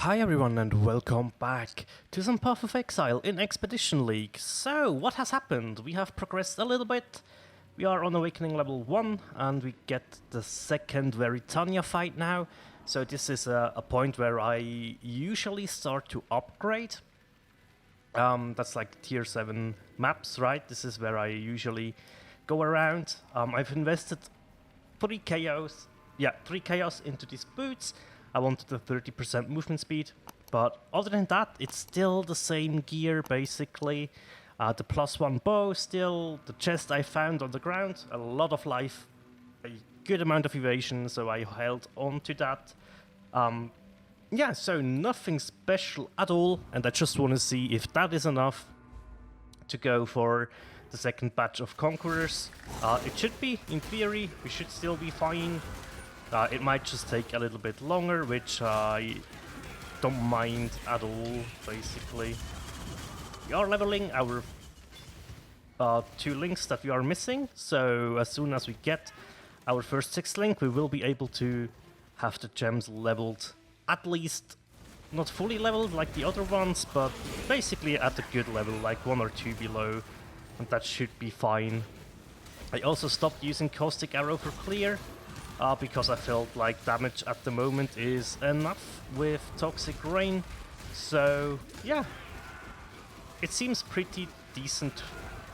Hi everyone and welcome back to some Path of Exile in Expedition League. So, what has happened? We have progressed a little bit. We are on Awakening level 1 and we get the second Veritania fight now. So this is a point where I usually start to upgrade. That's like tier 7 maps, right? This is where I usually go around. I've invested 3 chaos into these boots. I wanted the 30% movement speed, but other than that, it's still the same gear basically. The +1 bow still, the chest I found on the ground, a lot of life, a good amount of evasion, so I held on to that. Yeah, so nothing special at all, and I just want to see if that is enough to go for the second batch of Conquerors. It should be, in theory, we should still be fine. It might just take a little bit longer, which I don't mind at all, basically. We are leveling our 2 links that we are missing, so as soon as we get our first 6th link, we will be able to have the gems leveled, at least not fully leveled like the other ones, but basically at a good level, like 1 or 2 below, and that should be fine. I also stopped using Caustic Arrow for clear, because I felt like damage at the moment is enough with Toxic Rain. So yeah, it seems pretty decent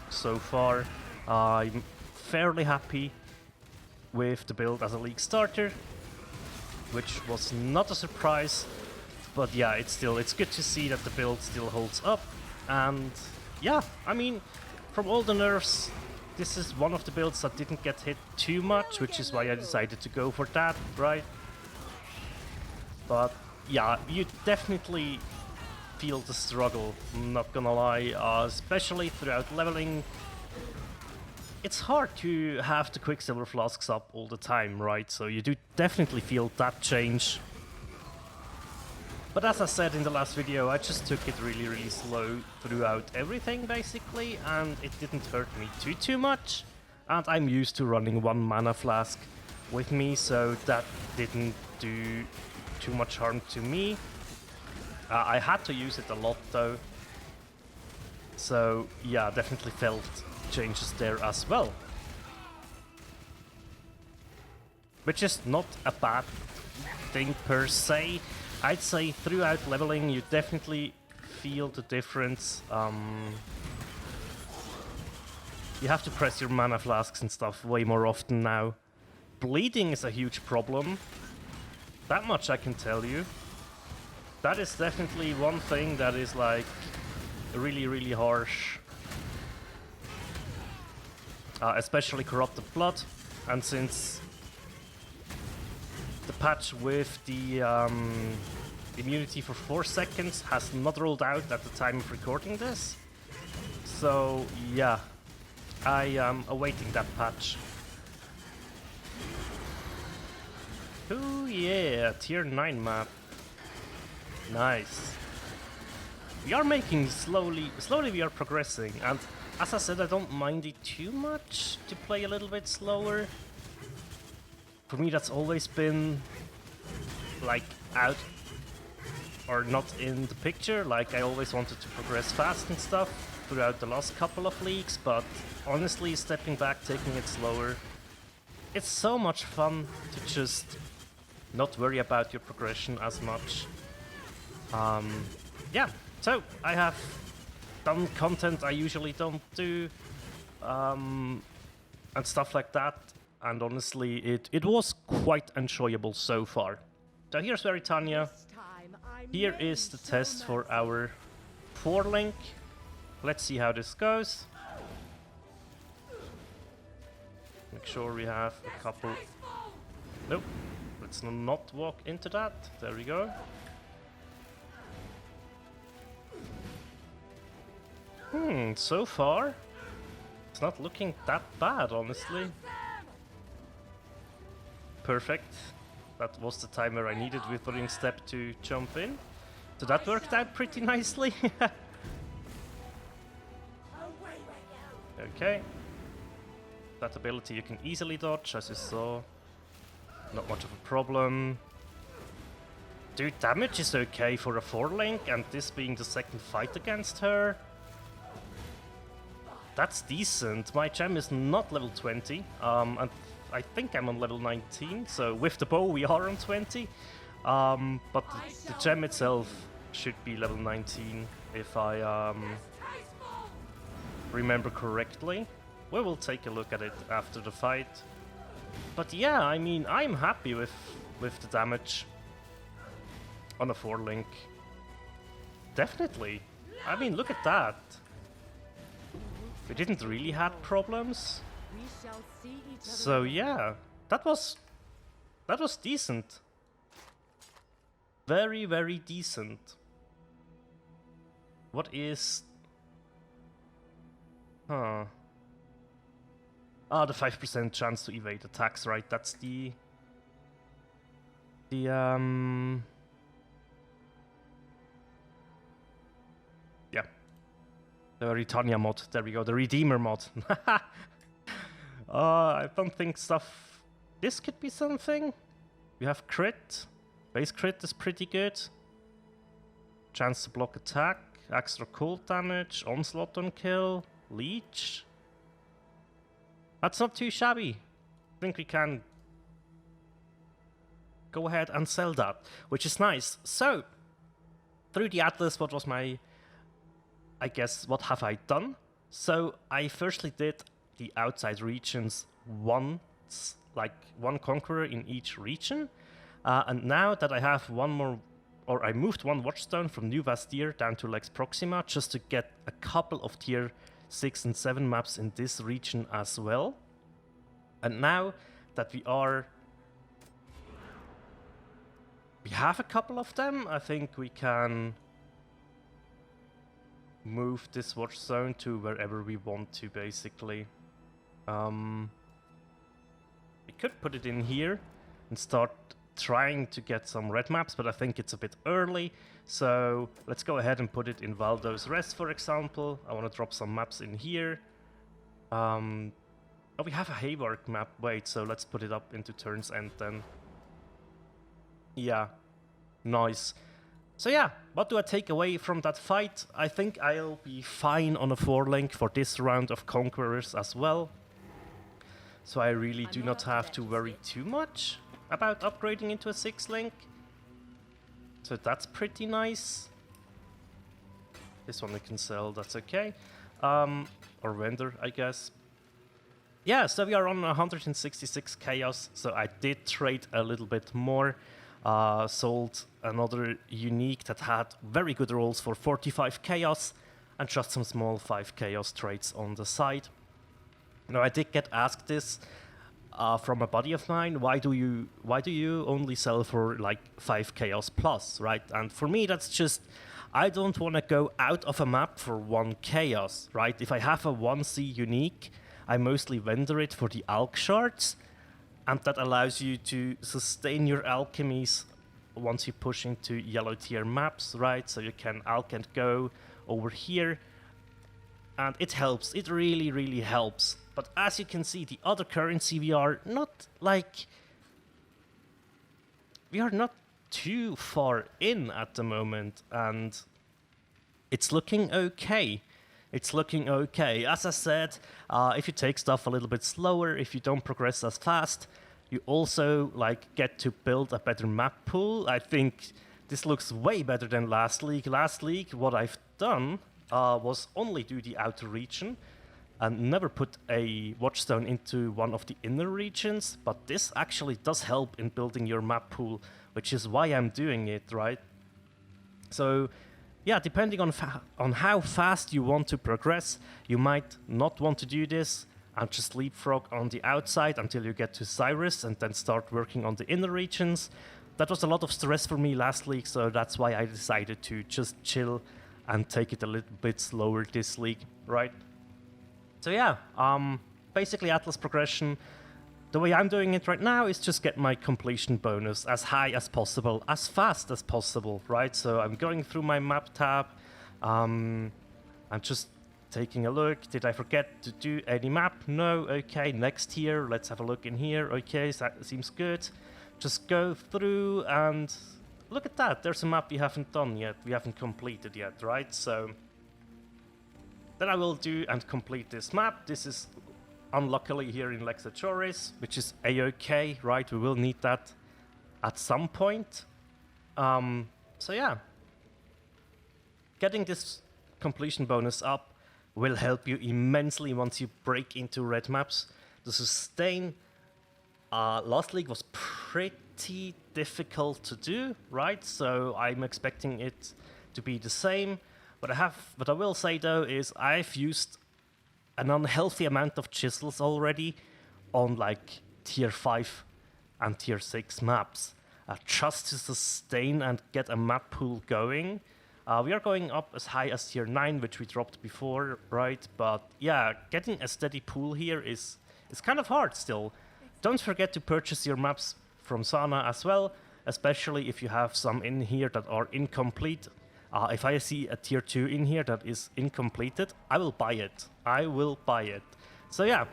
so far. I'm fairly happy with the build as a league starter, which was not a surprise, but yeah, it's good to see that the build still holds up. And yeah, I mean, from all the nerfs, this is one of the builds that didn't get hit too much, which is why I decided to go for that, right? But yeah, you definitely feel the struggle, I'm not gonna lie, especially throughout leveling. It's hard to have the Quicksilver flasks up all the time, right? So you do definitely feel that change. But as I said in the last video, I just took it really slow throughout everything basically, and it didn't hurt me too much. And I'm used to running 1 mana flask with me, so that didn't do too much harm to me. I had to use it a lot though, so yeah, definitely felt changes there as well. Which is not a bad thing per se. I'd say throughout leveling you definitely feel the difference. You have to press your mana flasks and stuff way more often now. Bleeding is a huge problem. That much I can tell you. That is definitely one thing that is like really harsh. Especially Corrupted Blood. And since the patch with the immunity for 4 seconds has not rolled out at the time of recording this. So yeah, I am awaiting that patch. Oh yeah, tier 9 map. Nice. We are making slowly we are progressing, and as I said, I don't mind it too much to play a little bit slower. For me, that's always been like out or not in the picture. Like, I always wanted to progress fast and stuff throughout the last couple of leagues, but honestly, stepping back, taking it slower, it's so much fun to just not worry about your progression as much. Yeah, so I have done content I usually don't do, and stuff like that. And honestly, it was quite enjoyable so far. So here's Veritania. Here is the test for our 4 link. Let's see how this goes. Make sure we have a couple... Nope, let's not walk into that. There we go. So far, it's not looking that bad, honestly. Perfect. That was the timer I needed Withering Step to jump in. So that worked out pretty nicely. Okay. That ability you can easily dodge, as you saw. Not much of a problem. Dude, damage is okay for a 4-link, and this being the second fight against her. That's decent. My gem is not level 20, and I think I'm on level 19, so with the bow we are on 20. But the gem itself should be level 19, if I remember correctly. We will take a look at it after the fight. But yeah, I mean, I'm happy with the damage on a 4-link. Definitely. I mean, look at that. We didn't really have problems. So yeah, that was decent. Very, very decent. What is... Huh. Ah, the 5% chance to evade attacks, right? That's the... Yeah. The Veritania mod, there we go, the Redeemer mod. I don't think stuff... This could be something. We have crit. Base crit is pretty good. Chance to block attack. Extra cold damage. Onslaught on kill. Leech. That's not too shabby. I think we can go ahead and sell that, which is nice. So, through the Atlas, what was my... I guess, what have I done? So, I firstly did the outside regions once, like one conqueror in each region. And now that I have one more, or I moved one watchstone from New Vastir down to Lex Proxima just to get a couple of tier 6 and 7 maps in this region as well. And now that we have a couple of them, I think we can move this watch zone to wherever we want to, basically. We could put it in here and start trying to get some red maps, but I think it's a bit early. So let's go ahead and put it in Valdo's Rest, for example. I want to drop some maps in here. Oh, we have a Haywark map. Wait, so let's put it up into Turn's End then. Yeah, nice. So yeah, what do I take away from that fight? I think I'll be fine on a 4-link for this round of Conquerors as well. So I really do not have to worry too much about upgrading into a 6-link. So that's pretty nice. This one we can sell, that's okay. Or vendor, I guess. Yeah, so we are on 166 chaos, so I did trade a little bit more. Sold another unique that had very good rolls for 45 chaos, and just some small 5 chaos trades on the side. Now I did get asked this from a buddy of mine, why do you only sell for like 5 chaos plus, right? And for me that's just, I don't want to go out of a map for 1 chaos, right? If I have a 1C unique, I mostly vendor it for the alch shards. And that allows you to sustain your alchemies once you push into yellow tier maps, right? So you can alch and go over here. And it helps, it really, really helps. But as you can see, the other currency, we are not too far in at the moment. And it's looking okay. It's looking okay. As I said, if you take stuff a little bit slower, if you don't progress as fast, you also get to build a better map pool. I think this looks way better than last league. Last league, what I've done was only do the outer region and never put a watchstone into one of the inner regions. But this actually does help in building your map pool, which is why I'm doing it, right? So yeah, depending on how fast you want to progress, you might not want to do this and just leapfrog on the outside until you get to Cyrus and then start working on the inner regions. That was a lot of stress for me last league, so that's why I decided to just chill and take it a little bit slower this league, right? So yeah, basically Atlas progression. The way I'm doing it right now is just get my completion bonus as high as possible, as fast as possible, right? So I'm going through my map tab. I'm just taking a look. Did I forget to do any map? No. Okay, next here. Let's have a look in here. Okay, so that seems good. Just go through and look at that, there's a map we haven't done yet, we haven't completed yet, right? So then I will do and complete this map. This is unluckily here in Lexachoris, which is a-okay, right? We will need that at some point. So yeah, getting this completion bonus up will help you immensely once you break into red maps. The sustain last league was pretty difficult to do, right? So I'm expecting it to be the same. What I will say though is I've used an unhealthy amount of chisels already on like tier 5 and tier 6 maps, just to sustain and get a map pool going. We are going up as high as tier 9, which we dropped before, right? But yeah, getting a steady pool here is kind of hard still. Don't forget to purchase your maps from Sana as well, especially if you have some in here that are incomplete. If I see a tier 2 in here that is incompleted, I will buy it. I will buy it. So yeah,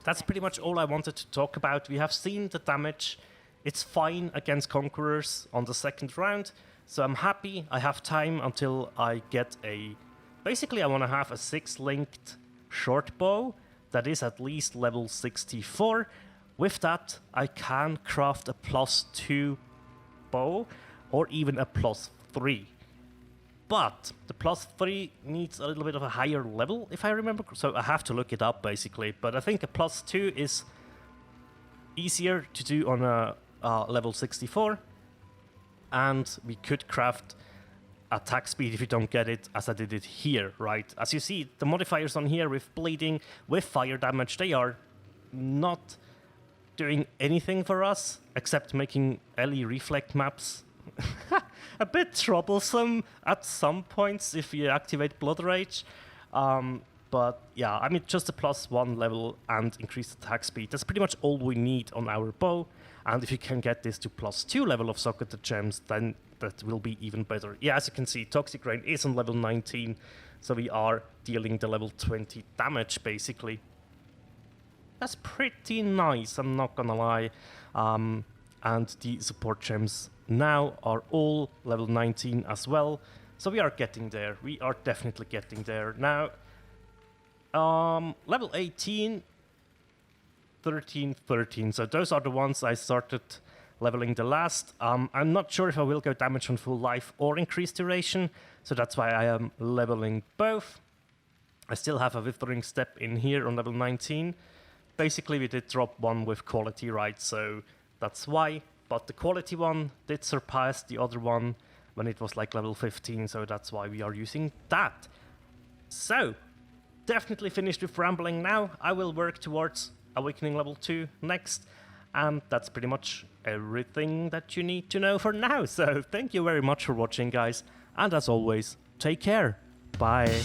that's pretty much all I wanted to talk about. We have seen the damage. It's fine against Conquerors on the second round. So I'm happy. I have time until I get a... Basically, I want to have a 6-linked short bow that is at least level 64. With that, I can craft a +2 bow or even a +3. But the +3 needs a little bit of a higher level, if I remember. So I have to look it up, basically. But I think a +2 is easier to do on a level 64. And we could craft attack speed if you don't get it, as I did it here, right? As you see, the modifiers on here with bleeding, with fire damage, they are not doing anything for us, except making Ellie reflect maps a bit troublesome at some points if you activate Blood Rage. But yeah, I mean, just a +1 level and increased attack speed. That's pretty much all we need on our bow. And if you can get this to +2 level of Socketed Gems, then that will be even better. Yeah, as you can see, Toxic Rain is on level 19, so we are dealing the level 20 damage, basically. That's pretty nice, I'm not gonna lie. And the support gems now are all level 19 as well. So we are getting there. We are definitely getting there. Now, level 18, 13, 13. So those are the ones I started leveling the last. I'm not sure if I will go damage on full life or increased duration. So that's why I am leveling both. I still have a Withering Step in here on level 19. Basically, we did drop one with quality, right? So that's why. But the quality one did surpass the other one when it was like level 15. So that's why we are using that. So, definitely finished with rambling now. I will work towards Awakening level 2 next. And that's pretty much everything that you need to know for now. So thank you very much for watching, guys. And as always, take care. Bye.